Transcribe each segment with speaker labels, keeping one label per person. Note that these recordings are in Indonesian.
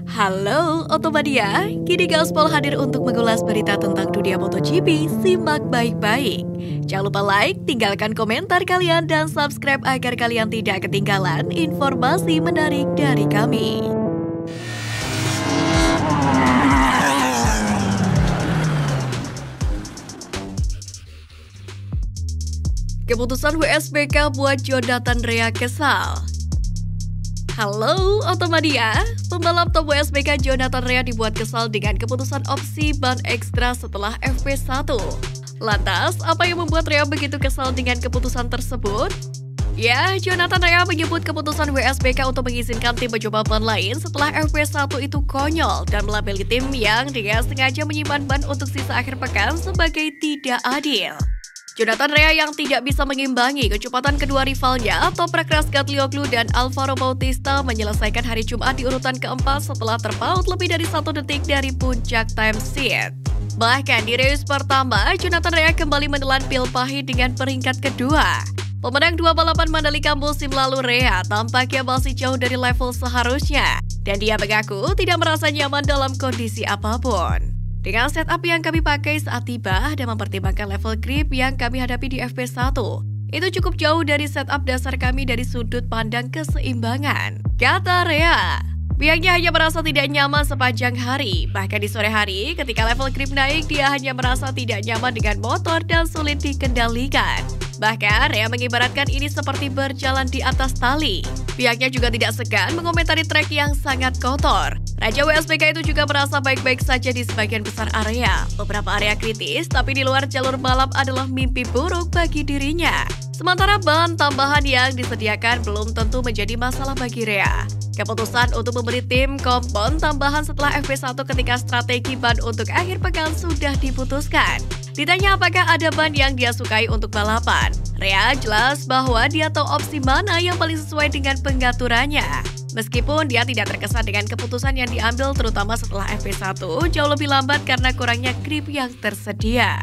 Speaker 1: Halo Otomadia, kini Gaspol hadir untuk mengulas berita tentang dunia MotoGP. Simak baik-baik. Jangan lupa like, tinggalkan komentar kalian, dan subscribe agar kalian tidak ketinggalan informasi menarik dari kami. Keputusan WSBK buat Jonathan Rea kesal. Halo Otomadia, pembalap top WSBK Jonathan Rea dibuat kesal dengan keputusan opsi ban ekstra setelah FP1. Lantas, apa yang membuat Rea begitu kesal dengan keputusan tersebut? Ya, Jonathan Rea menyebut keputusan WSBK untuk mengizinkan tim mencoba ban lain setelah FP1 itu konyol dan melabeli tim yang dengan sengaja menyimpan ban untuk sisa akhir pekan sebagai tidak adil. Jonathan Rea yang tidak bisa mengimbangi kecepatan kedua rivalnya, Toprak Razgatlioglu dan Alvaro Bautista menyelesaikan hari Jumat di urutan keempat setelah terpaut lebih dari 1 detik dari puncak time sheet. Bahkan di race pertama, Jonathan Rea kembali menelan pil pahit dengan peringkat kedua. Pemenang 2 balapan Mandalika musim lalu, Rea tampaknya masih jauh dari level seharusnya, dan dia mengaku tidak merasa nyaman dalam kondisi apapun. Dengan setup yang kami pakai saat tiba dan mempertimbangkan level grip yang kami hadapi di FP1, itu cukup jauh dari setup dasar kami dari sudut pandang keseimbangan, kata Rea. Pihaknya hanya merasa tidak nyaman sepanjang hari, bahkan di sore hari ketika level grip naik dia hanya merasa tidak nyaman dengan motor dan sulit dikendalikan. Bahkan Rea mengibaratkan ini seperti berjalan di atas tali. Pihaknya juga tidak segan mengomentari trek yang sangat kotor. Raja WSBK itu juga merasa baik-baik saja di sebagian besar area. Beberapa area kritis, tapi di luar jalur balap adalah mimpi buruk bagi dirinya. Sementara ban tambahan yang disediakan belum tentu menjadi masalah bagi Rea. Keputusan untuk memberi tim kompon tambahan setelah FP1 ketika strategi ban untuk akhir pekan sudah diputuskan. Ditanya apakah ada ban yang dia sukai untuk balapan, Rea jelas bahwa dia tahu opsi mana yang paling sesuai dengan pengaturannya. Meskipun dia tidak terkesan dengan keputusan yang diambil terutama setelah FP1 jauh lebih lambat karena kurangnya grip yang tersedia.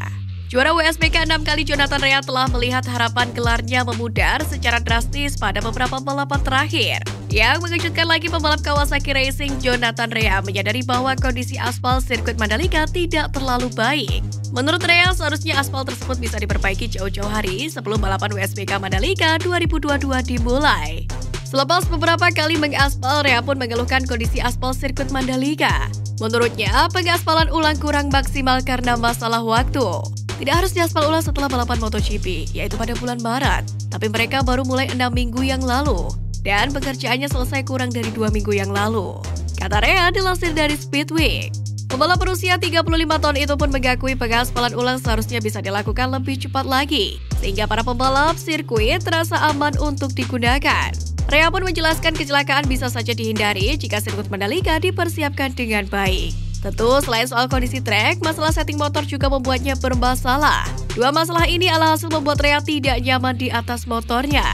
Speaker 1: Juara WSBK 6 kali Jonathan Rea telah melihat harapan gelarnya memudar secara drastis pada beberapa balapan terakhir. Yang mengejutkan lagi, pembalap Kawasaki Racing Jonathan Rea menyadari bahwa kondisi aspal sirkuit Mandalika tidak terlalu baik. Menurut Rea, seharusnya aspal tersebut bisa diperbaiki jauh-jauh hari sebelum balapan WSBK Mandalika 2022 dimulai. Selepas beberapa kali mengaspal, Rea pun mengeluhkan kondisi aspal sirkuit Mandalika. Menurutnya, pengaspalan ulang kurang maksimal karena masalah waktu. Tidak harus diaspal ulang setelah balapan MotoGP, yaitu pada bulan Maret. Tapi mereka baru mulai 6 minggu yang lalu. Dan pengerjaannya selesai kurang dari 2 minggu yang lalu, kata Rea dilansir dari Speedweek. Pembalap berusia 35 tahun itu pun mengakui pengaspalan ulang seharusnya bisa dilakukan lebih cepat lagi, sehingga para pembalap sirkuit terasa aman untuk digunakan. Rea pun menjelaskan kecelakaan bisa saja dihindari jika sirkuit Mandalika dipersiapkan dengan baik. Tentu selain soal kondisi trek, masalah setting motor juga membuatnya bermasalah. Dua masalah ini alhasil membuat Rea tidak nyaman di atas motornya.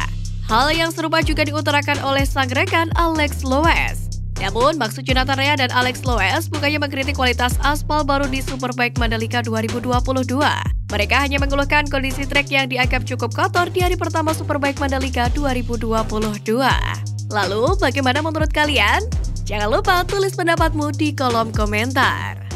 Speaker 1: Hal yang serupa juga diutarakan oleh sang rekan Alex Loes. Namun, maksud Jonathan Rea dan Alex Loes bukannya mengkritik kualitas aspal baru di Superbike Mandalika 2022. Mereka hanya mengeluhkan kondisi trek yang dianggap cukup kotor di hari pertama Superbike Mandalika 2022. Lalu, bagaimana menurut kalian? Jangan lupa tulis pendapatmu di kolom komentar.